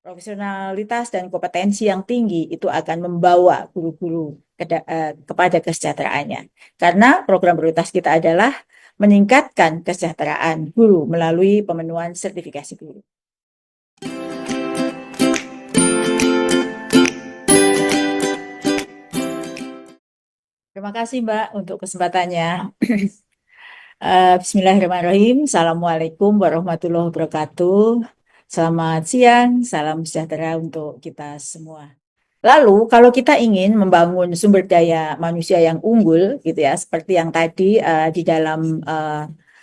Profesionalitas dan kompetensi yang tinggi itu akan membawa guru-guru kepada kesejahteraannya. Karena program prioritas kita adalah meningkatkan kesejahteraan guru melalui pemenuhan sertifikasi guru. Terima kasih Mbak untuk kesempatannya. Bismillahirrahmanirrahim. Assalamualaikum warahmatullahi wabarakatuh. Selamat siang, salam sejahtera untuk kita semua. Lalu, kalau kita ingin membangun sumber daya manusia yang unggul, gitu ya, seperti yang tadi di dalam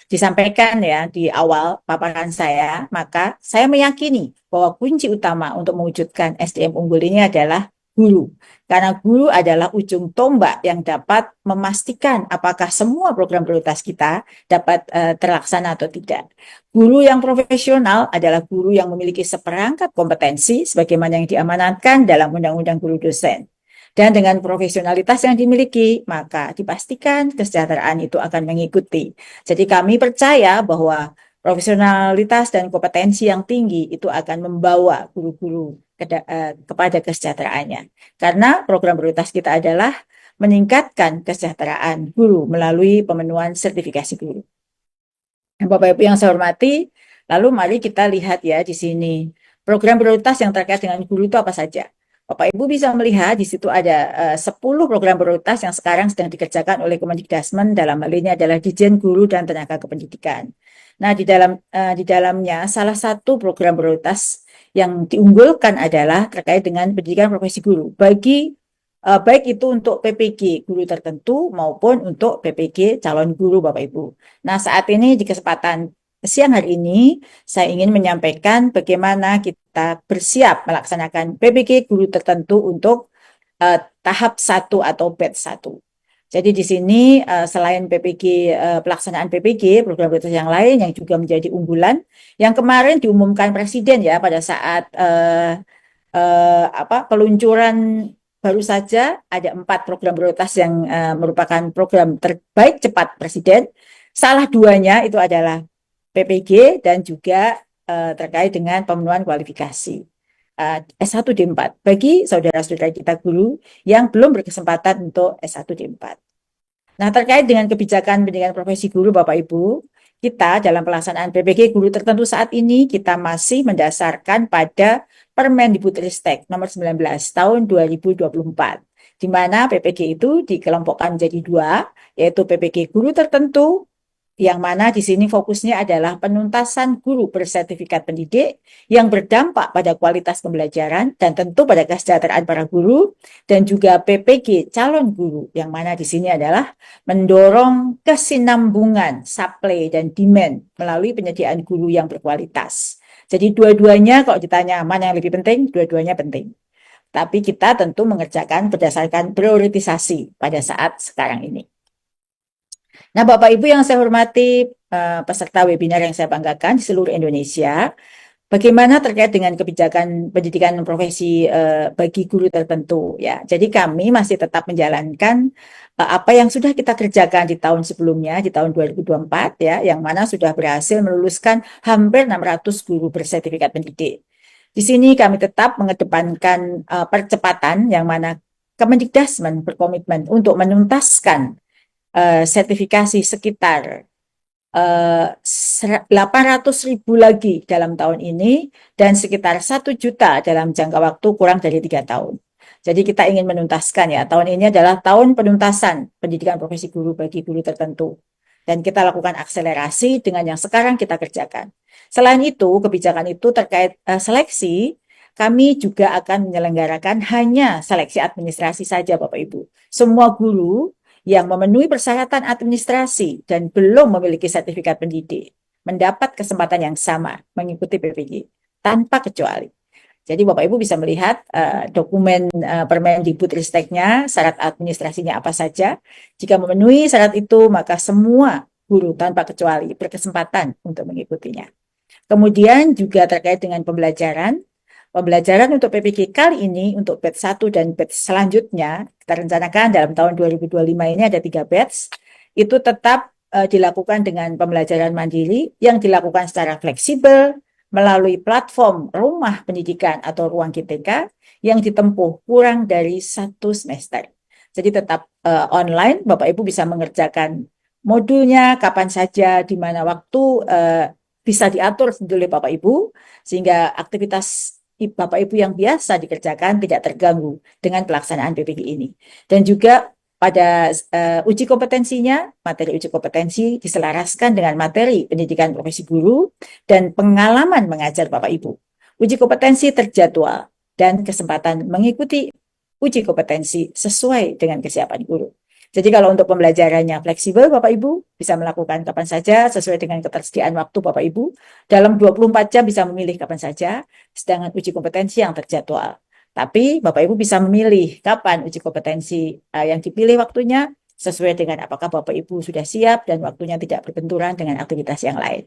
disampaikan ya di awal paparan saya, maka saya meyakini bahwa kunci utama untuk mewujudkan SDM unggul ini adalah guru. Karena guru adalah ujung tombak yang dapat memastikan apakah semua program prioritas kita dapat terlaksana atau tidak. Guru yang profesional adalah guru yang memiliki seperangkat kompetensi sebagaimana yang diamanatkan dalam Undang-Undang Guru Dosen. Dan dengan profesionalitas yang dimiliki, maka dipastikan kesejahteraan itu akan mengikuti. Jadi kami percaya bahwa profesionalitas dan kompetensi yang tinggi itu akan membawa guru-guru kepada kesejahteraannya. Karena program prioritas kita adalah meningkatkan kesejahteraan guru melalui pemenuhan sertifikasi guru. Bapak Ibu yang saya hormati, lalu mari kita lihat ya di sini. Program prioritas yang terkait dengan guru itu apa saja? Bapak Ibu bisa melihat di situ ada 10 program prioritas yang sekarang sedang dikerjakan oleh Kemendikbudristek, dalam hal ini adalah Ditjen Guru dan Tenaga Kependidikan. Nah, di dalamnya salah satu program prioritas yang diunggulkan adalah terkait dengan pendidikan profesi guru bagi baik itu untuk PPG guru tertentu maupun untuk PPG calon guru Bapak Ibu. Nah, saat ini di kesempatan siang hari ini saya ingin menyampaikan bagaimana kita bersiap melaksanakan PPG guru tertentu untuk tahap 1 atau batch 1. Jadi di sini selain PPG pelaksanaan PPG, program prioritas yang lain yang juga menjadi unggulan yang kemarin diumumkan Presiden ya pada saat peluncuran baru saja ada 4 program prioritas yang merupakan program terbaik cepat Presiden. Salah duanya itu adalah PPG dan juga terkait dengan pemenuhan kualifikasi S1D4 bagi saudara-saudara kita guru yang belum berkesempatan untuk S1D4. Nah, terkait dengan kebijakan pendidikan profesi guru Bapak Ibu, kita dalam pelaksanaan PPG guru tertentu saat ini kita masih mendasarkan pada Permendikbudristek nomor 19 tahun 2024, di mana PPG itu dikelompokkan menjadi 2, yaitu PPG guru tertentu, yang mana di sini fokusnya adalah penuntasan guru bersertifikat pendidik yang berdampak pada kualitas pembelajaran dan tentu pada kesejahteraan para guru, dan juga PPG calon guru, yang mana di sini adalah mendorong kesinambungan supply dan demand melalui penyediaan guru yang berkualitas. Jadi dua-duanya kalau ditanya mana yang lebih penting, dua-duanya penting. Tapi kita tentu mengerjakan berdasarkan prioritisasi pada saat sekarang ini. Nah, Bapak Ibu yang saya hormati, peserta webinar yang saya banggakan di seluruh Indonesia, bagaimana terkait dengan kebijakan pendidikan profesi bagi guru tertentu ya. Jadi kami masih tetap menjalankan apa yang sudah kita kerjakan di tahun sebelumnya, di tahun 2024 ya, yang mana sudah berhasil meluluskan hampir 600 guru bersertifikat pendidik. Di sini kami tetap mengedepankan percepatan yang mana Kemendikbudristek berkomitmen untuk menuntaskan sertifikasi sekitar 800.000 lagi dalam tahun ini dan sekitar 1 juta dalam jangka waktu kurang dari 3 tahun. Jadi kita ingin menuntaskan ya, tahun ini adalah tahun penuntasan pendidikan profesi guru bagi guru tertentu. Dan kita lakukan akselerasi dengan yang sekarang kita kerjakan. Selain itu, kebijakan itu terkait seleksi, kami juga akan menyelenggarakan hanya seleksi administrasi saja Bapak Ibu. Semua guru yang memenuhi persyaratan administrasi dan belum memiliki sertifikat pendidik mendapat kesempatan yang sama mengikuti PPG tanpa kecuali. Jadi Bapak Ibu bisa melihat dokumen Permendikbudristeknya, syarat administrasinya apa saja. Jika memenuhi syarat itu, maka semua guru tanpa kecuali berkesempatan untuk mengikutinya. Kemudian juga terkait dengan pembelajaran untuk PPG kali ini, untuk batch 1 dan batch selanjutnya, kita rencanakan dalam tahun 2025 ini ada 3 batch, itu tetap dilakukan dengan pembelajaran mandiri yang dilakukan secara fleksibel, melalui platform rumah pendidikan atau ruang GTK yang ditempuh kurang dari 1 semester. Jadi tetap online, Bapak Ibu bisa mengerjakan modulnya kapan saja, di mana waktu bisa diatur oleh Bapak Ibu, sehingga aktivitas Bapak Ibu yang biasa dikerjakan tidak terganggu dengan pelaksanaan PPG ini. Dan juga pada uji kompetensinya, materi uji kompetensi diselaraskan dengan materi pendidikan profesi guru dan pengalaman mengajar Bapak Ibu. Uji kompetensi terjadwal dan kesempatan mengikuti uji kompetensi sesuai dengan kesiapan guru. Jadi kalau untuk pembelajarannya fleksibel, Bapak Ibu bisa melakukan kapan saja sesuai dengan ketersediaan waktu Bapak Ibu. Dalam 24 jam bisa memilih kapan saja, sedangkan uji kompetensi yang terjadwal. Tapi Bapak Ibu bisa memilih kapan uji kompetensi yang dipilih waktunya sesuai dengan apakah Bapak Ibu sudah siap dan waktunya tidak berbenturan dengan aktivitas yang lain.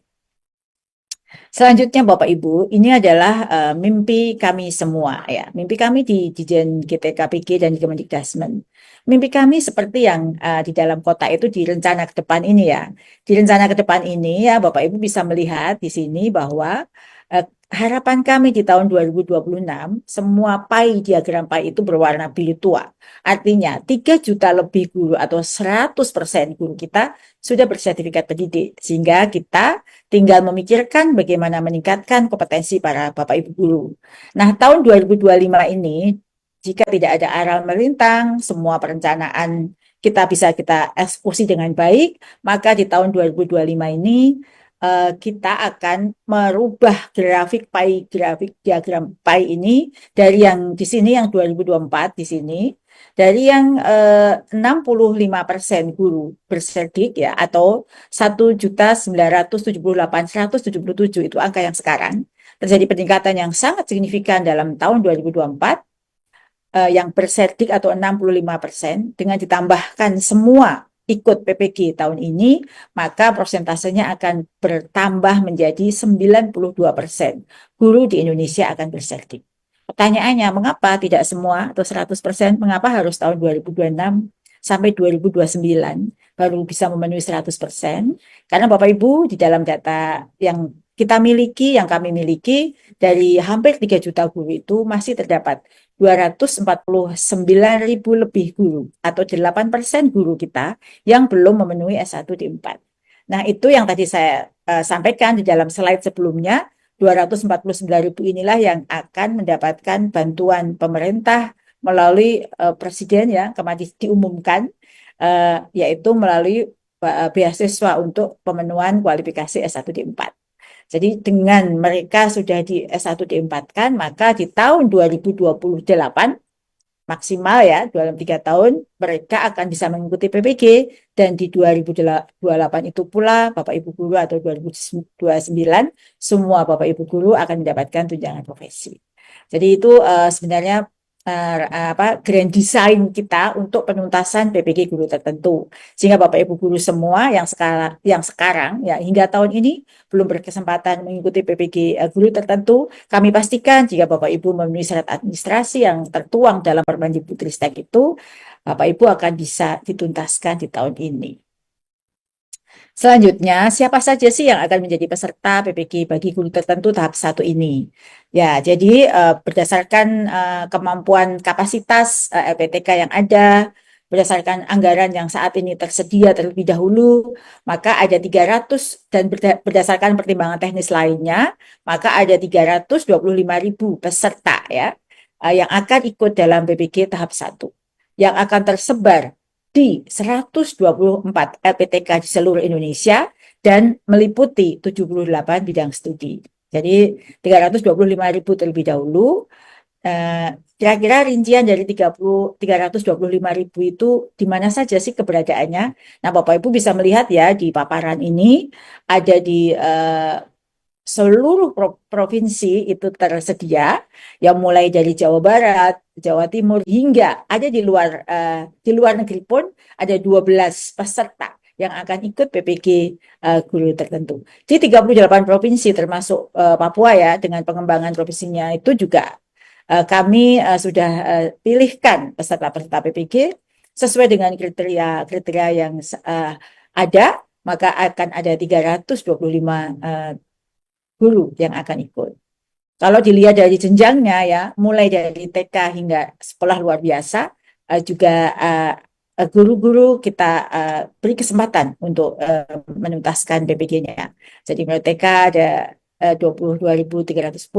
Selanjutnya Bapak Ibu, ini adalah mimpi kami semua ya. Mimpi kami di Dijen GTKPG dan di Kemendikbudrismen. Mimpi kami seperti yang di dalam kota itu di rencana ke depan ini ya. Di rencana ke depan ini ya Bapak Ibu bisa melihat di sini bahwa harapan kami di tahun 2026 semua diagram pie itu berwarna biru tua. Artinya 3 juta lebih guru atau 100% guru kita sudah bersertifikat pendidik. Sehingga kita tinggal memikirkan bagaimana meningkatkan kompetensi para Bapak Ibu guru. Nah, tahun 2025 ini, jika tidak ada aral melintang, semua perencanaan kita eksekusi dengan baik, maka di tahun 2025 ini kita akan merubah grafik diagram pie ini dari yang di sini yang 2024 di sini, dari yang 65% guru berserdik ya atau 1.978.177 itu angka yang sekarang, terjadi peningkatan yang sangat signifikan dalam tahun 2024 yang berserdik atau 65% dengan ditambahkan semua ikut PPG tahun ini, maka persentasenya akan bertambah menjadi 92%. Guru di Indonesia akan berserdik. Pertanyaannya, mengapa tidak semua atau 100%? Mengapa harus tahun 2026 sampai 2029 baru bisa memenuhi 100%? Karena Bapak Ibu di dalam data yang kita miliki, yang kami miliki, dari hampir 3 juta guru itu masih terdapat 249.000 lebih guru atau 8% guru kita yang belum memenuhi S1 di 4. Nah, itu yang tadi saya sampaikan di dalam slide sebelumnya, 249.000 inilah yang akan mendapatkan bantuan pemerintah melalui Presiden ya, kemarin diumumkan, yaitu melalui beasiswa untuk pemenuhan kualifikasi S1 di 4. Jadi dengan mereka sudah di S1 D4-kan, maka di tahun 2028 maksimal ya, dalam 3 tahun mereka akan bisa mengikuti PPG, dan di 2028 itu pula Bapak Ibu Guru atau 2029 semua Bapak Ibu Guru akan mendapatkan tunjangan profesi. Jadi itu sebenarnya grand design kita untuk penuntasan PPG guru tertentu, sehingga Bapak Ibu guru semua yang sekarang ya hingga tahun ini belum berkesempatan mengikuti PPG guru tertentu, kami pastikan jika Bapak Ibu memenuhi syarat administrasi yang tertuang dalam Permendikbudristek itu, Bapak Ibu akan bisa dituntaskan di tahun ini. Selanjutnya, siapa saja sih yang akan menjadi peserta PPG bagi guru tertentu tahap 1 ini? Ya, jadi berdasarkan kemampuan kapasitas LPTK yang ada, berdasarkan anggaran yang saat ini tersedia terlebih dahulu, maka ada 300, dan berdasarkan pertimbangan teknis lainnya, maka ada 325.000 peserta ya yang akan ikut dalam PPG tahap 1 yang akan tersebar di 124 LPTK di seluruh Indonesia dan meliputi 78 bidang studi. Jadi 325.000 terlebih dahulu. Kira-kira rincian dari 325.000 itu di mana saja sih keberadaannya? Nah, Bapak Ibu bisa melihat ya di paparan ini ada di seluruh provinsi itu tersedia, yang mulai dari Jawa Barat, Jawa Timur, hingga ada di luar negeri pun ada 12 peserta yang akan ikut PPG guru tertentu. Di 38 provinsi termasuk Papua ya, dengan pengembangan provinsinya itu juga kami sudah pilihkan peserta-peserta PPG sesuai dengan kriteria yang ada, maka akan ada 325 guru yang akan ikut. Kalau dilihat dari jenjangnya ya, mulai dari TK hingga sekolah luar biasa, juga guru-guru kita beri kesempatan untuk menuntaskan PPG-nya. Jadi mulai TK ada 22.310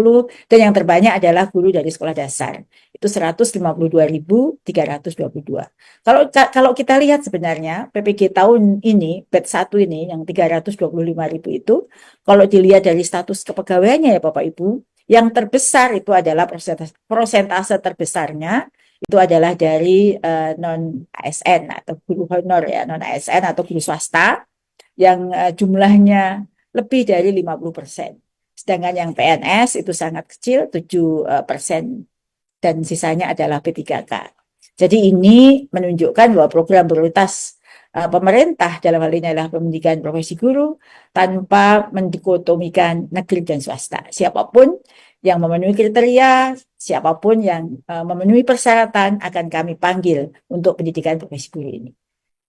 dan yang terbanyak adalah guru dari sekolah dasar. Itu 152.322. Kalau kita lihat sebenarnya PPG tahun ini, batch 1 ini yang 325.000 itu, kalau dilihat dari status kepegawaiannya ya Bapak Ibu, yang terbesar itu adalah persentase terbesarnya itu adalah dari non ASN atau guru honor ya, non ASN atau guru swasta yang jumlahnya lebih dari 50%. Sedangkan yang PNS itu sangat kecil 7%, dan sisanya adalah P3K. Jadi ini menunjukkan bahwa program prioritas pemerintah dalam hal ini adalah pendidikan profesi guru tanpa mendikotomikan negeri dan swasta. Siapapun yang memenuhi kriteria, siapapun yang memenuhi persyaratan akan kami panggil untuk pendidikan profesi guru ini.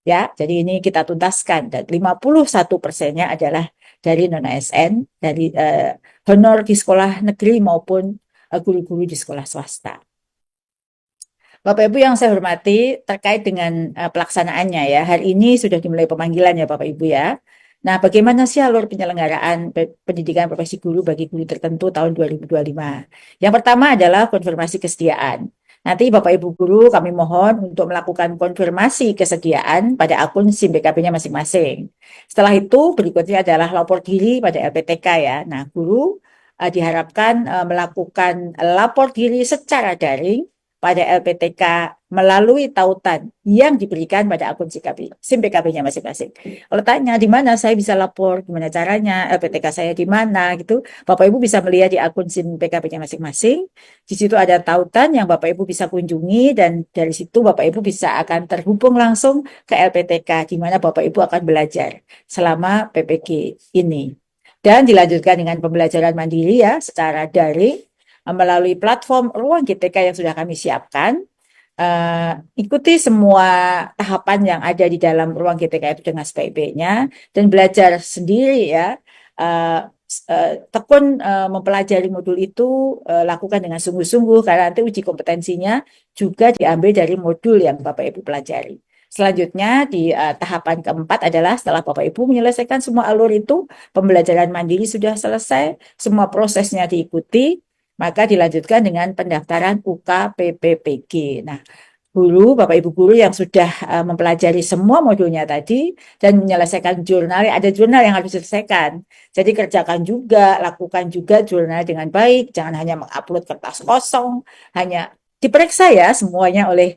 Ya, jadi ini kita tuntaskan dan 51%-nya adalah dari non-ASN, dari honor di sekolah negeri maupun guru-guru di sekolah swasta. Bapak Ibu yang saya hormati, terkait dengan pelaksanaannya ya, hari ini sudah dimulai pemanggilan ya Bapak Ibu ya. Nah, bagaimana sih alur penyelenggaraan pendidikan profesi guru bagi guru tertentu tahun 2025? Yang pertama adalah konfirmasi kesediaan. Nanti Bapak Ibu guru kami mohon untuk melakukan konfirmasi kesediaan pada akun SIM BKB-nya masing-masing. Setelah itu berikutnya adalah lapor diri pada LPTK ya. Nah, guru diharapkan melakukan lapor diri secara daring pada LPTK melalui tautan yang diberikan pada akun SIM BKB-nya masing-masing. Kalau tanya di mana saya bisa lapor, gimana caranya, LPTK saya di mana gitu, Bapak Ibu bisa melihat di akun SIM BKB-nya masing-masing. Di situ ada tautan yang Bapak Ibu bisa kunjungi dan dari situ Bapak Ibu bisa akan terhubung langsung ke LPTK di mana Bapak Ibu akan belajar selama PPG ini. Dan dilanjutkan dengan pembelajaran mandiri ya secara daring melalui platform Ruang GTK yang sudah kami siapkan. Ikuti semua tahapan yang ada di dalam Ruang GTK itu dengan sebaik-baiknya dan belajar sendiri ya. Tekun mempelajari modul itu, lakukan dengan sungguh-sungguh karena nanti uji kompetensinya juga diambil dari modul yang Bapak Ibu pelajari. Selanjutnya di tahapan keempat adalah setelah Bapak Ibu menyelesaikan semua alur itu, pembelajaran mandiri sudah selesai, semua prosesnya diikuti, maka dilanjutkan dengan pendaftaran UKPPPG. Nah, guru, Bapak Ibu guru yang sudah mempelajari semua modulnya tadi dan menyelesaikan jurnal, ada jurnal yang harus diselesaikan. Jadi kerjakan juga, lakukan juga jurnal dengan baik, jangan hanya mengupload kertas kosong, hanya diperiksa ya semuanya oleh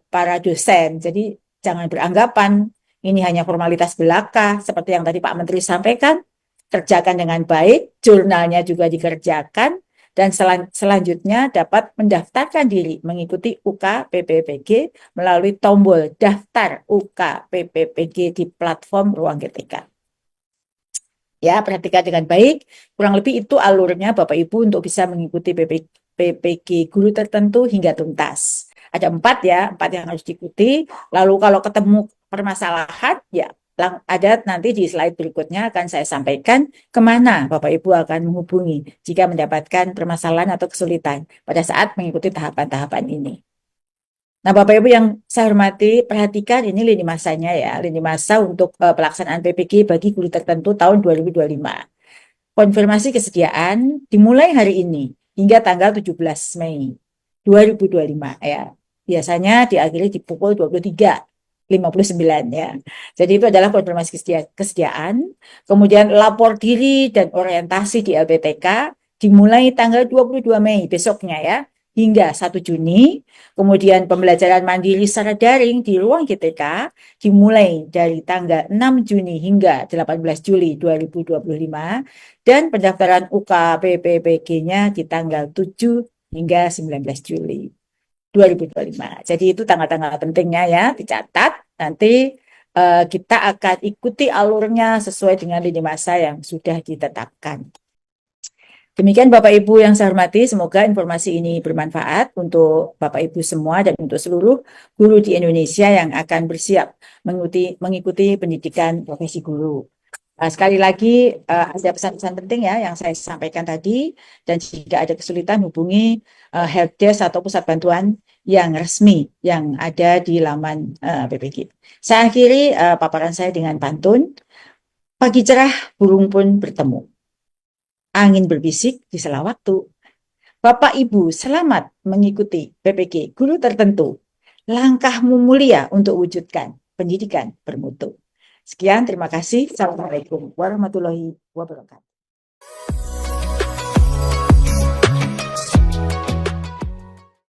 para dosen. Jadi jangan beranggapan ini hanya formalitas belaka, seperti yang tadi Pak Menteri sampaikan, kerjakan dengan baik, jurnalnya juga dikerjakan, dan selanjutnya dapat mendaftarkan diri mengikuti UKPPPG melalui tombol daftar UKPPPG di platform Ruang GTK. Ya, perhatikan dengan baik, kurang lebih itu alurnya Bapak Ibu untuk bisa mengikuti PPG guru tertentu hingga tuntas. Ada 4 ya, 4 yang harus diikuti. Lalu kalau ketemu permasalahan, ya ada nanti di slide berikutnya akan saya sampaikan kemana Bapak Ibu akan menghubungi jika mendapatkan permasalahan atau kesulitan pada saat mengikuti tahapan-tahapan ini. Nah, Bapak Ibu yang saya hormati, perhatikan ini lini masanya ya, lini masa untuk pelaksanaan PPG bagi guru tertentu tahun 2025. Konfirmasi kesediaan dimulai hari ini hingga tanggal 17 Mei 2025 ya. Biasanya diakhiri di pukul 23.59 ya. Jadi itu adalah konfirmasi kesediaan. Kemudian lapor diri dan orientasi di LPTK dimulai tanggal 22 Mei besoknya ya hingga 1 Juni. Kemudian pembelajaran mandiri secara daring di Ruang GTK dimulai dari tanggal 6 Juni hingga 18 Juli 2025 dan pendaftaran UKPPPG-nya di tanggal 7 hingga 19 Juli 2025. Jadi itu tanggal-tanggal pentingnya ya, dicatat. Nanti kita akan ikuti alurnya sesuai dengan lini masa yang sudah ditetapkan. Demikian Bapak Ibu yang saya hormati, semoga informasi ini bermanfaat untuk Bapak Ibu semua dan untuk seluruh guru di Indonesia yang akan bersiap mengikuti pendidikan profesi guru. Sekali lagi, ada pesan-pesan penting ya yang saya sampaikan tadi, dan jika ada kesulitan hubungi helpdesk atau pusat bantuan yang resmi yang ada di laman BPG. Saya akhiri paparan saya dengan pantun. Pagi cerah, burung pun bertemu. Angin berbisik di sela waktu. Bapak Ibu, selamat mengikuti PPG guru tertentu. Langkahmu mulia untuk wujudkan pendidikan bermutu. Sekian, terima kasih. Assalamualaikum warahmatullahi wabarakatuh.